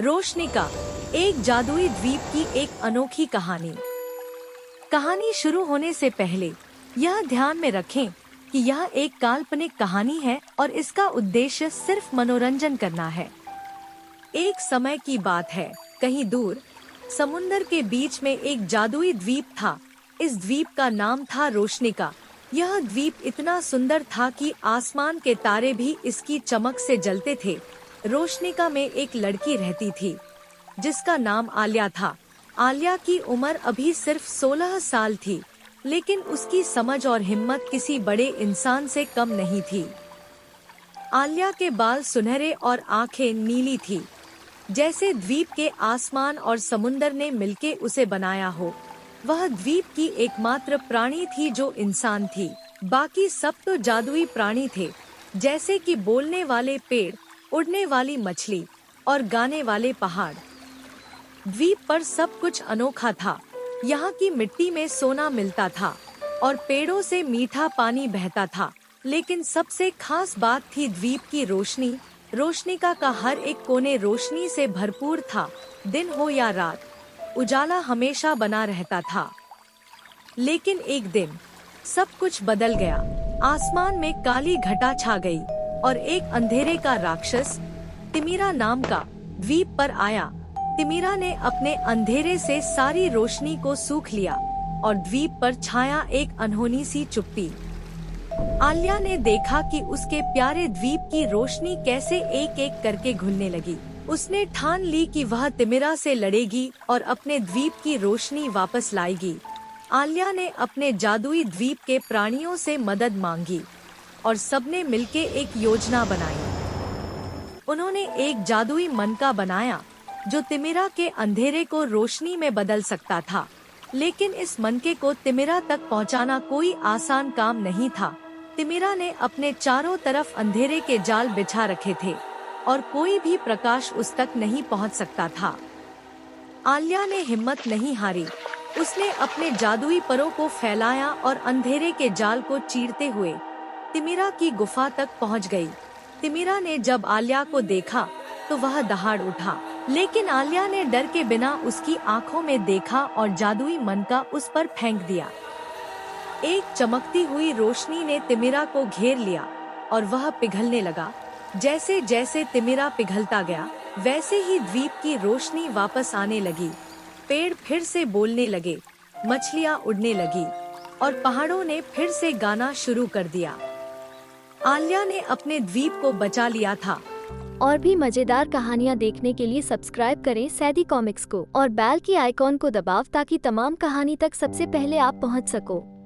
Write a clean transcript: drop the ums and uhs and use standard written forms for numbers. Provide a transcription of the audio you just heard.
रोशनी का एक जादुई द्वीप की एक अनोखी कहानी। कहानी शुरू होने से पहले यह ध्यान में रखें कि यह एक काल्पनिक कहानी है और इसका उद्देश्य सिर्फ मनोरंजन करना है। एक समय की बात है, कहीं दूर समुंदर के बीच में एक जादुई द्वीप था। इस द्वीप का नाम था रोशनी का। यह द्वीप इतना सुंदर था कि आसमान के तारे भी इसकी चमक से जलते थे। रोशनिका में एक लड़की रहती थी जिसका नाम आलिया था। आलिया की उम्र अभी सिर्फ 16 साल थी, लेकिन उसकी समझ और हिम्मत किसी बड़े इंसान से कम नहीं थी। आलिया के बाल सुनहरे और आंखें नीली थी, जैसे द्वीप के आसमान और समुंदर ने मिलके उसे बनाया हो। वह द्वीप की एकमात्र प्राणी थी जो इंसान थी। बाकी सब तो जादुई प्राणी थे, जैसे कि बोलने वाले पेड़, उड़ने वाली मछली और गाने वाले पहाड़। द्वीप पर सब कुछ अनोखा था। यहाँ की मिट्टी में सोना मिलता था और पेड़ों से मीठा पानी बहता था। लेकिन सबसे खास बात थी द्वीप की रोशनी। रोशनिका का हर एक कोने रोशनी से भरपूर था। दिन हो या रात, उजाला हमेशा बना रहता था। लेकिन एक दिन सब कुछ बदल गया। आसमान में काली घटा छा गई और एक अंधेरे का राक्षस तिमिरा नाम का द्वीप पर आया। तिमिरा ने अपने अंधेरे से सारी रोशनी को सूख लिया और द्वीप पर छाया एक अनहोनी सी चुप्पी। आलिया ने देखा कि उसके प्यारे द्वीप की रोशनी कैसे एक एक करके घुलने लगी। उसने ठान ली कि वह तिमिरा से लड़ेगी और अपने द्वीप की रोशनी वापस लाएगी। आलिया ने अपने जादुई द्वीप के प्राणियों से मदद मांगी और सबने मिलके एक योजना बनाई। उन्होंने एक जादुई मनका बनाया जो तिमिरा के अंधेरे को रोशनी में बदल सकता था। लेकिन इस मनके को तिमिरा तक पहुंचाना कोई आसान काम नहीं था। तिमिरा ने अपने चारों तरफ अंधेरे के जाल बिछा रखे थे और कोई भी प्रकाश उस तक नहीं पहुंच सकता था। आलिया ने हिम्मत नहीं हारी। उसने अपने जादुई परों को फैलाया और अंधेरे के जाल को चीरते हुए तिमिरा की गुफा तक पहुंच गई। तिमिरा ने जब आलिया को देखा तो वह दहाड़ उठा, लेकिन आलिया ने डर के बिना उसकी आंखों में देखा और जादुई मनका उस पर फेंक दिया। एक चमकती हुई रोशनी ने तिमिरा को घेर लिया और वह पिघलने लगा। जैसे जैसे तिमिरा पिघलता गया, वैसे ही द्वीप की रोशनी वापस आने लगी। पेड़ फिर से बोलने लगे, मछलियाँ उड़ने लगी और पहाड़ों ने फिर से गाना शुरू कर दिया। आलिया ने अपने द्वीप को बचा लिया था। और भी मजेदार कहानियाँ देखने के लिए सब्सक्राइब करें सैदी कॉमिक्स को और बेल की आइकॉन को दबाव ताकि तमाम कहानी तक सबसे पहले आप पहुंच सको।